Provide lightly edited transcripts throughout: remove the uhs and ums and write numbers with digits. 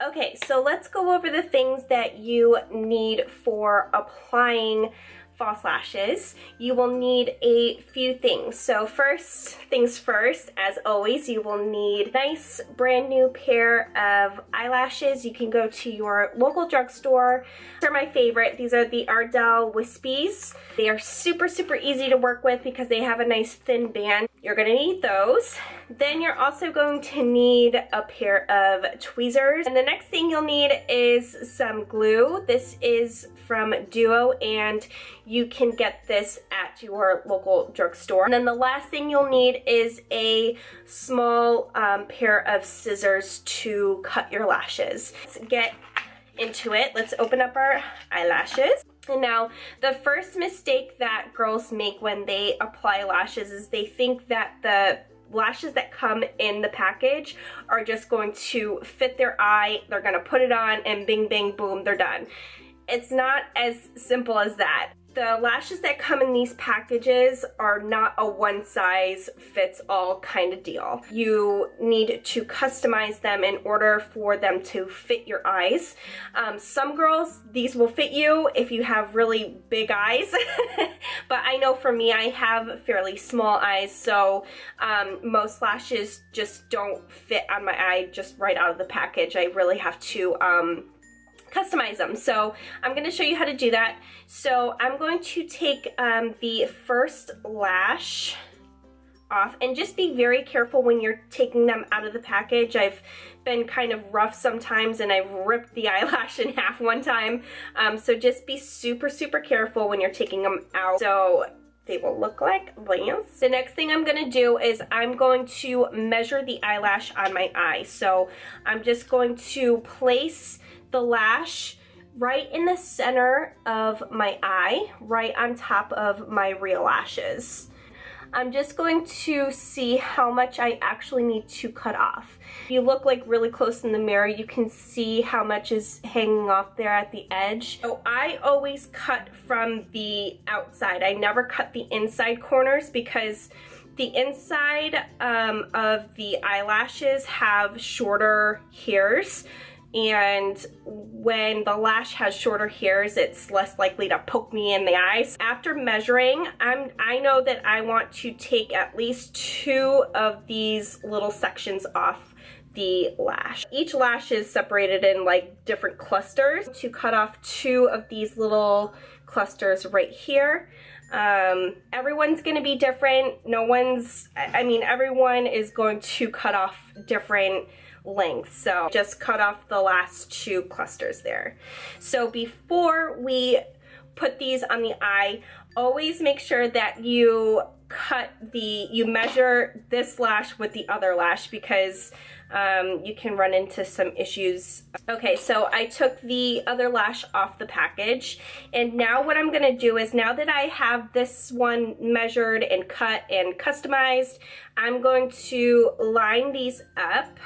Okay, so let's go over the things that you need for applying false lashes. You will need a few things. So first things first, as always, you will need a nice brand new pair of eyelashes. You can go to your local drugstore. These are my favorite. These are the Ardell Wispies. They are super, super easy to work with because they have a nice thin band. You're gonna need those. Then you're also going to need a pair of tweezers. And the next thing you'll need is some glue. This is from Duo, and you can get this at your local drugstore. And then the last thing you'll need is a small pair of scissors to cut your lashes. Let's get into it. Let's open up our eyelashes. And now, the first mistake that girls make when they apply lashes is they think that the lashes that come in the package are just going to fit their eye, they're gonna put it on, and bing, bing, boom, they're done. It's not as simple as that. The lashes that come in these packages are not a one-size-fits-all kind of deal. You need to customize them in order for them to fit your eyes. Some girls, these will fit you if you have really big eyes, but I know for me, I have fairly small eyes, so most lashes just don't fit on my eye just right out of the package. I really have to customize them. So I'm going to show you how to do that. So I'm going to take the first lash off, and just be very careful when you're taking them out of the package. I've been kind of rough sometimes, and I've ripped the eyelash in half one time. So just be super, super careful when you're taking them out. So they will look like this. The next thing I'm gonna do is I'm going to measure the eyelash on my eye. So I'm just going to place the lash right in the center of my eye, right on top of my real lashes. I'm just going to see how much I actually need to cut off. If you look like really close in the mirror, you can see how much is hanging off there at the edge. So I always cut from the outside. I never cut the inside corners because the inside of the eyelashes have shorter hairs. And when the lash has shorter hairs, it's less likely to poke me in the eyes. After measuring, I know that I want to take at least 2 of these little sections off the lash. Each lash is separated in like different clusters. To cut off 2 of these little clusters right here. Everyone's gonna be different. Everyone is going to cut off different length, so just cut off the last 2 clusters there. So before we put these on the eye, always make sure that you measure this lash with the other lash, because you can run into some issues. Okay, so I took the other lash off the package, and now what I'm gonna do is, now that I have this one measured and cut and customized, I'm going to line these up.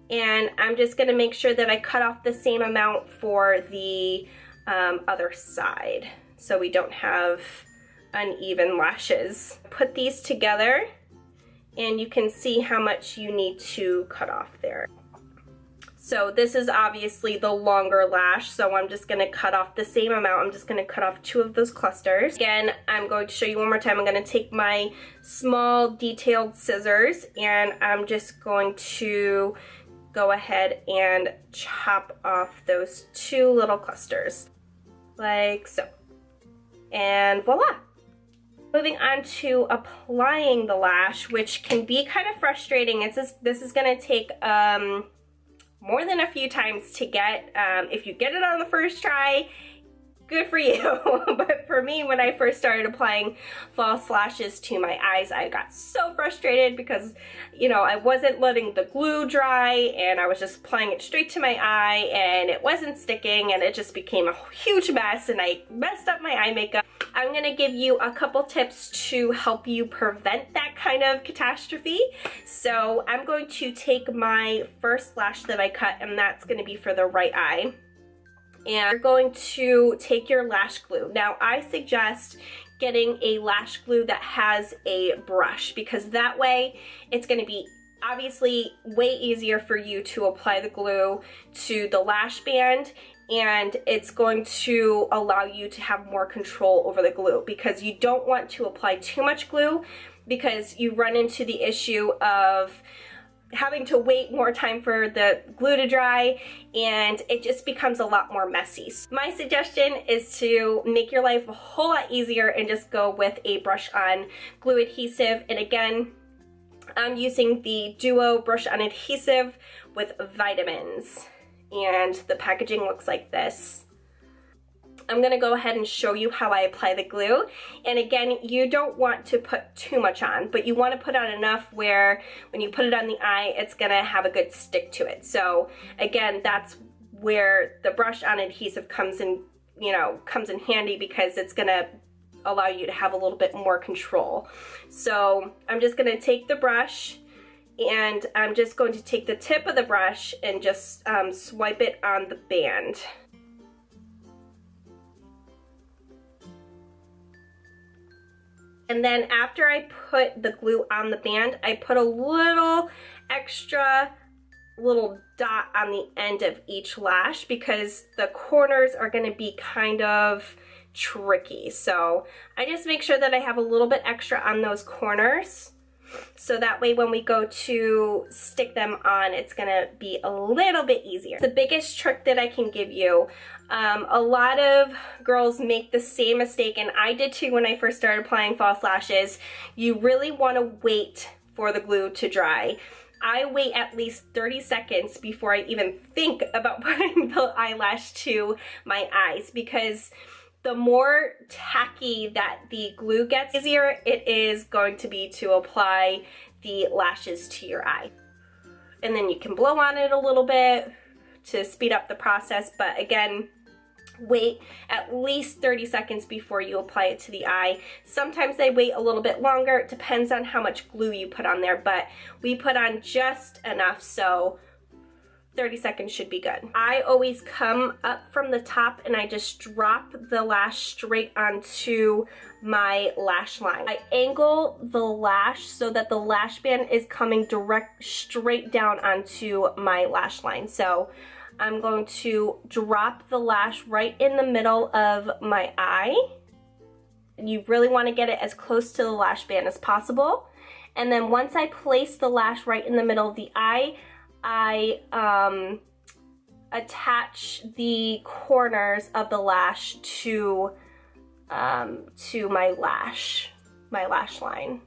And I'm just going to make sure that I cut off the same amount for the other side, so we don't have uneven lashes. Put these together, and you can see how much you need to cut off there. So this is obviously the longer lash, so I'm just going to cut off the same amount. I'm just going to cut off 2 of those clusters. Again, I'm going to show you one more time. I'm going to take my small detailed scissors, and I'm just going to go ahead and chop off those 2 little clusters, like so. And voila! Moving on to applying the lash, which can be kind of frustrating. This is gonna take more than a few times to get. If you get it on the first try, good for you. But for me, when I first started applying false lashes to my eyes, I got so frustrated because, you know, I wasn't letting the glue dry, and I was just applying it straight to my eye, and it wasn't sticking, and it just became a huge mess, and I messed up my eye makeup. I'm gonna give you a couple tips to help you prevent that kind of catastrophe. So I'm going to take my first lash that I cut, and that's gonna be for the right eye. And you're going to take your lash glue. Now, I suggest getting a lash glue that has a brush, because that way it's going to be obviously way easier for you to apply the glue to the lash band, and it's going to allow you to have more control over the glue, because you don't want to apply too much glue because you run into the issue of having to wait more time for the glue to dry, and it just becomes a lot more messy. So my suggestion is to make your life a whole lot easier and just go with a brush on glue adhesive. And again, I'm using the Duo brush on adhesive with vitamins, and the packaging looks like this. I'm gonna go ahead and show you how I apply the glue. And again, you don't want to put too much on, but you want to put on enough where when you put it on the eye, it's gonna have a good stick to it. So again, that's where the brush on adhesive comes in, comes in handy, because it's gonna allow you to have a little bit more control. So I'm just gonna take the brush, and I'm just going to take the tip of the brush and just swipe it on the band. And then after I put the glue on the band, I put a little extra little dot on the end of each lash, because the corners are going to be kind of tricky. So I just make sure that I have a little bit extra on those corners, so that way when we go to stick them on, it's going to be a little bit easier. The biggest trick that I can give you, a lot of girls make the same mistake, and I did too when I first started applying false lashes. You really want to wait for the glue to dry. I wait at least 30 seconds before I even think about putting the eyelash to my eyes, because the more tacky that the glue gets, the easier it is going to be to apply the lashes to your eye. And then you can blow on it a little bit to speed up the process, but again, wait at least 30 seconds before you apply it to the eye. Sometimes they wait a little bit longer. It depends on how much glue you put on there, but we put on just enough, so 30 seconds should be good. I always come up from the top and I just drop the lash straight onto my lash line. I angle the lash so that the lash band is coming straight down onto my lash line. So I'm going to drop the lash right in the middle of my eye. You really want to get it as close to the lash band as possible. And then once I place the lash right in the middle of the eye, I attach the corners of the lash to my lash line.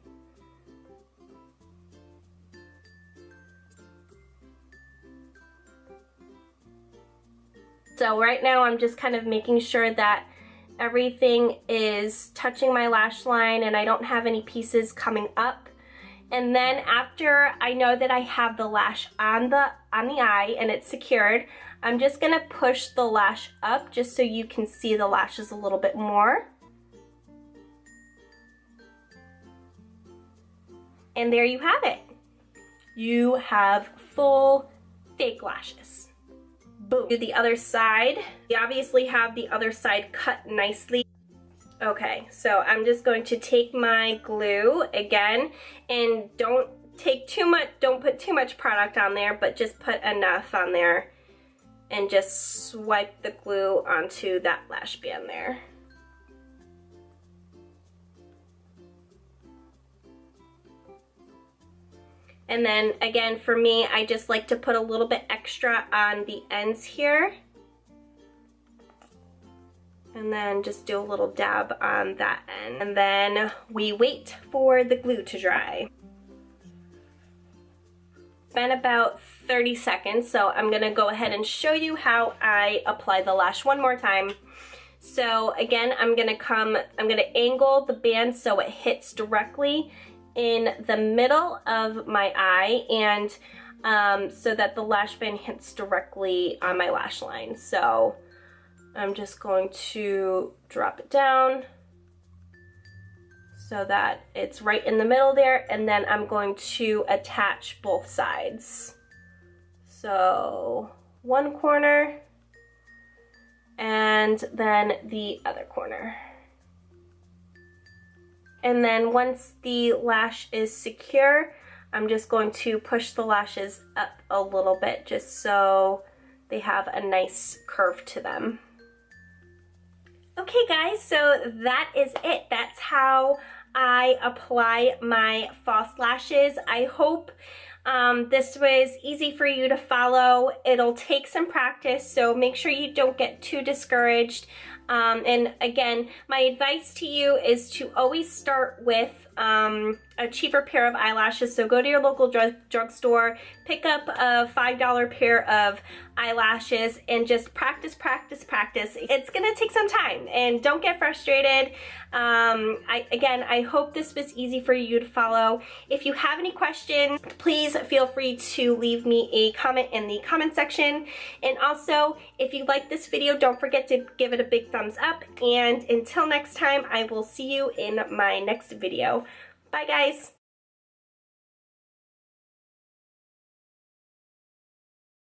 So right now I'm just kind of making sure that everything is touching my lash line and I don't have any pieces coming up. And then after I know that I have the lash on the eye and it's secured, I'm just gonna push the lash up just so you can see the lashes a little bit more. And there you have it. You have full fake lashes. Boom. Do the other side. You obviously have the other side cut nicely. Okay, so I'm just going to take my glue again, and don't put too much product on there, but just put enough on there and just swipe the glue onto that lash band there. And then again, for me, I just like to put a little bit extra on the ends here. And then just do a little dab on that end. And then we wait for the glue to dry. It's been about 30 seconds, so I'm gonna go ahead and show you how I apply the lash one more time. So again, I'm gonna angle the band so it hits directly in the middle of my eye, and so that the lash band hits directly on my lash line. So I'm just going to drop it down so that it's right in the middle there, and then I'm going to attach both sides. So one corner and then the other corner. And then once the lash is secure, I'm just going to push the lashes up a little bit just so they have a nice curve to them. Okay guys, so that is it. That's how I apply my false lashes. I hope this was easy for you to follow. It'll take some practice, so make sure you don't get too discouraged. And again, my advice to you is to always start with a cheaper pair of eyelashes. So go to your local drugstore, pick up a $5 pair of eyelashes, and just practice, practice, practice. It's gonna take some time, and don't get frustrated. I hope this was easy for you to follow. If you have any questions, please feel free to leave me a comment in the comment section. And also, if you like this video, don't forget to give it a big thumbs up. And until next time, I will see you in my next video. Bye guys!